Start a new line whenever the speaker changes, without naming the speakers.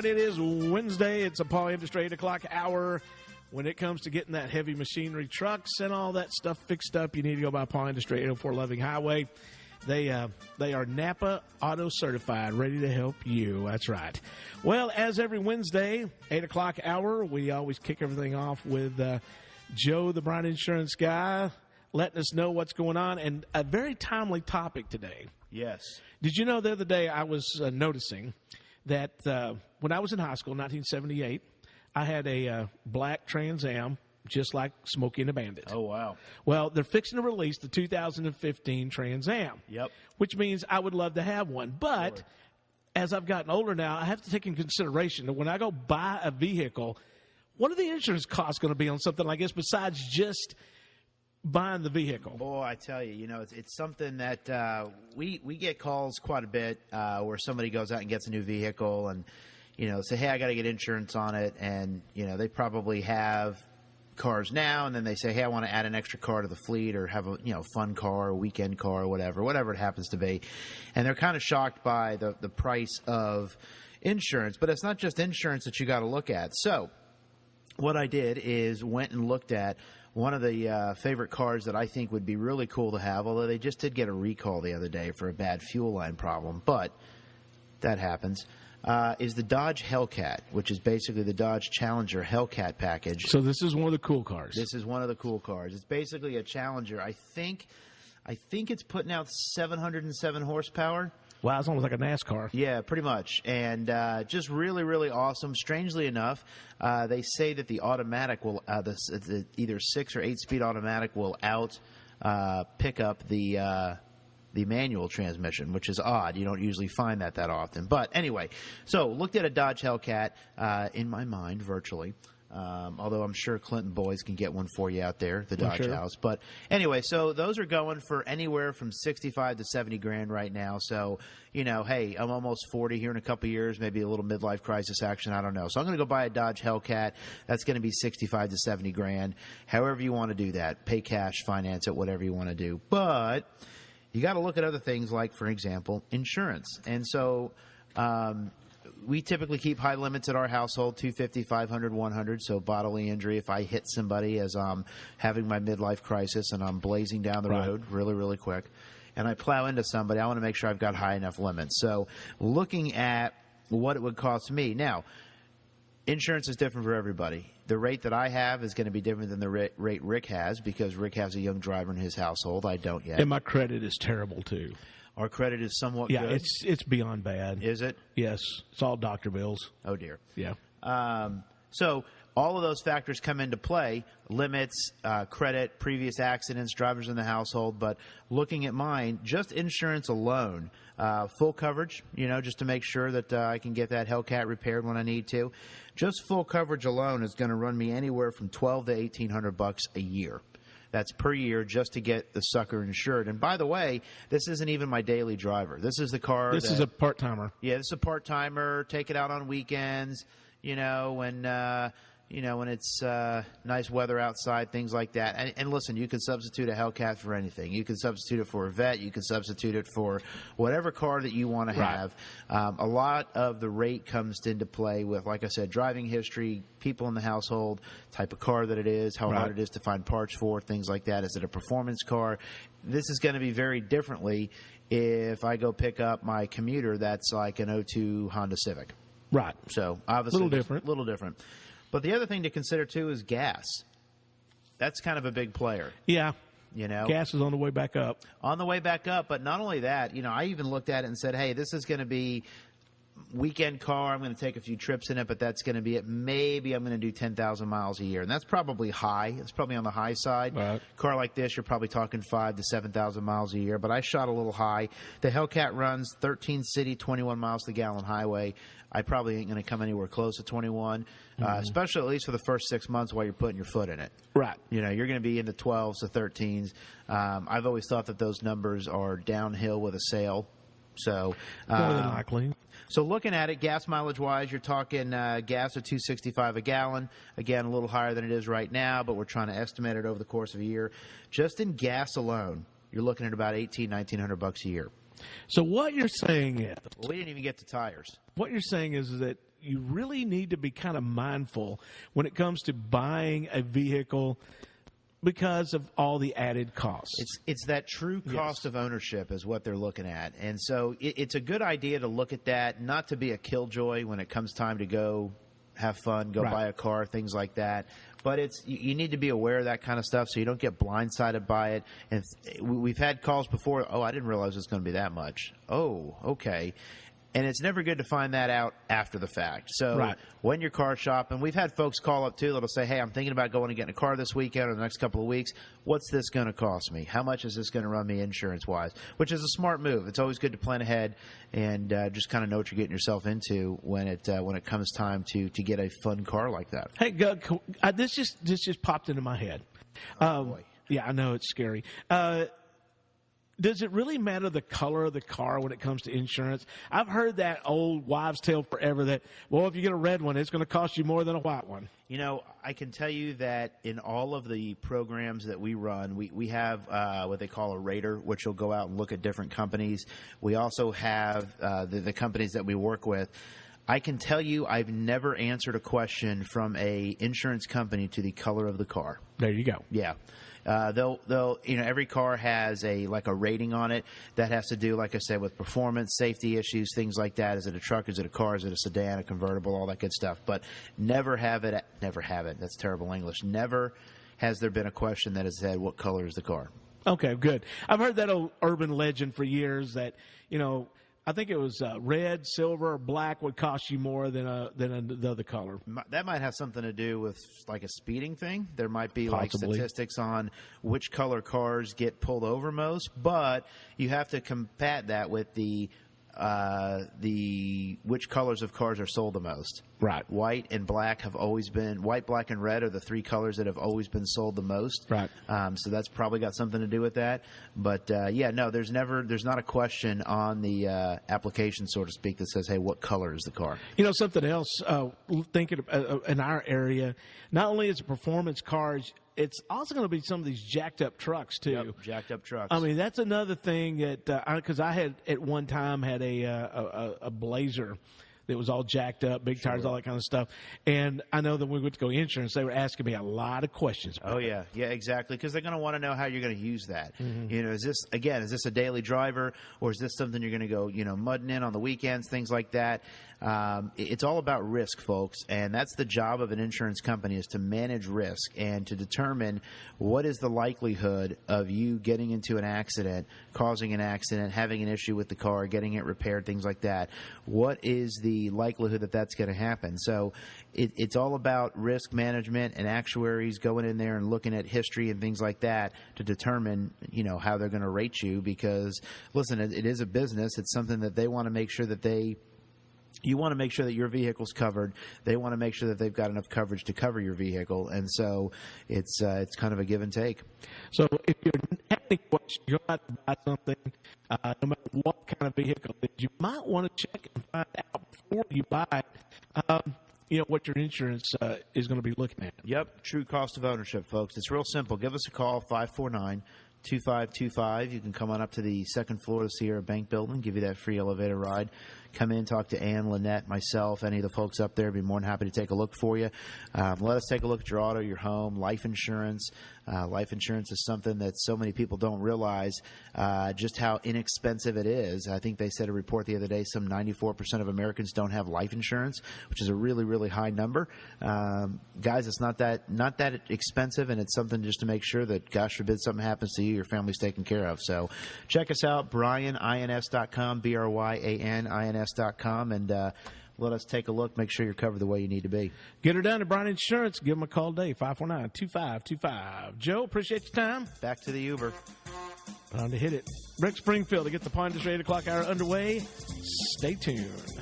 right, it is Wednesday. It's a Paul Industry 8 o'clock hour. When it comes to getting that heavy machinery trucks and all that stuff fixed up, you need to go by Paul Industry 804 Loving Highway. They are Napa Auto Certified, ready to help you. That's right. Well, as every Wednesday, 8 o'clock hour, we always kick everything off with Joe, the Bryan Insurance guy, letting us know what's going on, and a very timely topic today.
Yes.
Did you know the other day I was noticing that when I was in high school, 1978, I had a black Trans Am, just like Smokey and the Bandit.
Oh, wow.
Well, they're fixing to release the 2015 Trans Am.
Yep.
Which means I would love to have one. But
Sure.
as I've gotten older now, I have to take in consideration that when I go buy a vehicle, what are the insurance costs going to be on something like this besides just buying the vehicle?
Boy, I tell you, it's something that we get calls quite a bit where somebody goes out and gets a new vehicle and, say, hey, I got to get insurance on it. And, they probably have cars now, and then they say, hey, I want to add an extra car to the fleet or have a fun car, a weekend car, or whatever it happens to be. And they're kind of shocked by the price of insurance. But it's not just insurance that you got to look at. So what I did is went and looked at one of the favorite cars that I think would be really cool to have, although they just did get a recall the other day for a bad fuel line problem, but that happens, is the Dodge Hellcat, which is basically the Dodge Challenger Hellcat package.
So this is one of the cool cars.
This is one of the cool cars. It's basically a Challenger. I think it's putting out 707 horsepower.
Wow, it's almost like a NASCAR.
Yeah, pretty much. And just really, really awesome. Strangely enough, they say that the automatic will, the either 6 or 8-speed automatic will pick up the manual transmission, which is odd. You don't usually find that often. But anyway, so looked at a Dodge Hellcat in my mind virtually. Although I'm sure Clinton boys can get one for you out there, the Dodge House. But anyway, so those are going for anywhere from 65 to 70 grand right now. So, hey, I'm almost 40 here in a couple of years, maybe a little midlife crisis action. I don't know. So I'm going to go buy a Dodge Hellcat. That's going to be 65 to 70 grand. However you want to do that. Pay cash, finance it, whatever you want to do. But you got to look at other things like, for example, insurance. And so, we typically keep high limits at our household, $250, $500, $100. So bodily injury, if I hit somebody as I'm having my midlife crisis and I'm blazing down the road really, really quick, and I plow into somebody, I want to make sure I've got high enough limits. So looking at what it would cost me. Now, insurance is different for everybody. The rate that I have is going to be different than the rate Rick has because Rick has a young driver in his household. I don't yet.
And my credit is terrible, too.
Our credit is somewhat good.
Yeah, it's beyond bad.
Is it?
Yes. It's all doctor bills.
Oh, dear.
Yeah.
So all of those factors come into play, limits, credit, previous accidents, drivers in the household. But looking at mine, just insurance alone, full coverage, just to make sure that I can get that Hellcat repaired when I need to. Just full coverage alone is going to run me anywhere from $1,200 to $1,800 a year. That's per year just to get the sucker insured. And by the way, this isn't even my daily driver. This is the car.
This is a part-timer.
Yeah, this is a part-timer. Take it out on weekends, when it's nice weather outside, things like that. And listen, you can substitute a Hellcat for anything. You can substitute it for a Vet. You can substitute it for whatever car that you want to have. A lot of the rate comes into play with, like I said, driving history, people in the household, type of car that it is, how hard it is to find parts for, things like that. Is it a performance car? This is going to be very differently if I go pick up my commuter that's like an 02 Honda Civic.
Right.
So obviously
a little different.
But the other thing to consider, too, is gas. That's kind of a big player.
Yeah. Gas is on the way back up.
On the way back up. But not only that, I even looked at it and said, hey, this is going to be weekend car. I'm going to take a few trips in it, but that's going to be it. Maybe I'm going to do 10,000 miles a year. And that's probably high. It's probably on the high side.
Right.
Car like this, you're probably talking 5,000 to 7,000 miles a year. But I shot a little high. The Hellcat runs 13 city, 21 miles to gallon highway. I probably ain't going to come anywhere close to 21, especially at least for the first 6 months while you're putting your foot in it.
Right.
You're going to be in the 12s to 13s. I've always thought that those numbers are downhill with a sale. So,
more than likely.
So looking at it, gas mileage-wise, you're talking gas of $2.65 a gallon. Again, a little higher than it is right now, but we're trying to estimate it over the course of a year. Just in gas alone, you're looking at about $1,900 a year.
So what you're saying is...
Well, we didn't even get to tires.
What you're saying is that you really need to be kind of mindful when it comes to buying a vehicle because of all the added costs.
It's that true cost of ownership is what they're looking at. And so it's a good idea to look at that, not to be a killjoy when it comes time to go have fun, go buy a car, things like that. But you need to be aware of that kind of stuff so you don't get blindsided by it. And we've had calls before, oh, I didn't realize it's going to be that much. Oh, okay. And it's never good to find that out after the fact. So when you're car shopping, we've had folks call up too that'll say, hey, I'm thinking about going and getting a car this weekend or the next couple of weeks. What's this going to cost me? How much is this going to run me insurance-wise? Which is a smart move. It's always good to plan ahead and just kind of know what you're getting yourself into when it comes time to get a fun car like that.
Hey, this just popped into my head.
Oh, boy.
Yeah, I know it's scary. Does it really matter the color of the car when it comes to insurance? I've heard that old wives' tale forever that, well, if you get a red one, it's going to cost you more than a white one.
You know, I can tell you that in all of the programs that we run, we have what they call a rater, which will go out and look at different companies. We also have the companies that we work with. I can tell you I've never answered a question from a insurance company to the color of the car.
There you go.
Yeah. They'll every car has a rating on it that has to do, like I said, with performance, safety issues, things like that. Is it a truck? Is it a car? Is it a sedan, a convertible, all that good stuff? But never have it. That's terrible English. Never has there been a question that has said, what color is the car?
Okay, good. I've heard that old urban legend for years that, I think it was red, silver, or black would cost you more than the other color.
That might have something to do with like a speeding thing. There might be
Possibly.
like statistics on which color cars get pulled over most, but you have to combat that with the which colors of cars are sold the most.
Right.
White and black have always been white, black, and red are the three colors that have always been sold the most.
Right.
So that's probably got something to do with that. But there's not a question on the application, so to speak, that says, hey, what color is the car?
Something else, thinking in our area, not only is it performance cars, it's also going to be some of these jacked up trucks too.
Yep, jacked up trucks.
I mean, that's another thing that because I had at one time had a Blazer that was all jacked up, big tires, all that kind of stuff. And I know that when we went to go insurance, they were asking me a lot of questions.
Oh, yeah. Yeah, exactly. Because they're going to want to know how you're going to use that.
Mm-hmm.
Is this a daily driver, or is this something you're going to go, mudding in on the weekends, things like that? It's all about risk, folks. And that's the job of an insurance company, is to manage risk and to determine what is the likelihood of you getting into an accident, causing an accident, having an issue with the car, getting it repaired, things like that. What is the likelihood that that's going to happen? So it's all about risk management and actuaries going in there and looking at history and things like that to determine, how they're going to rate you. Because, listen, it is a business. It's something that they want to make sure that you want to make sure that your vehicle's covered. They want to make sure that they've got enough coverage to cover your vehicle. And so it's kind of a give and take.
So if you're having questions, you're about to buy something, no matter what kind of vehicle it is, you might want to check and find out before you buy it, what your insurance is going to be looking at.
Yep, true cost of ownership, folks. It's real simple. Give us a call, 549-2525. You can come on up to the second floor of the Sierra Bank building, give you that free elevator ride. Come in, talk to Ann, Lynette, myself, any of the folks up there. Be more than happy to take a look for you. Let us take a look at your auto, your home, life insurance. Life insurance is something that so many people don't realize just how inexpensive it is. I think they said a report the other day, some 94% of Americans don't have life insurance, which is a really, really high number. Guys, it's not that expensive, and it's something just to make sure that, gosh forbid, something happens to you, your family's taken care of. So check us out, BryanINS.com, BRYANINS.com, and let us take a look, make sure you're covered the way you need to be.
Get her done at Bryan Insurance. Give them a call today, 549-2525. Joe, appreciate your time.
Back to the Uber.
Time to hit it. Rick Springfield to get the Pond 8 o'clock hour underway. Stay tuned.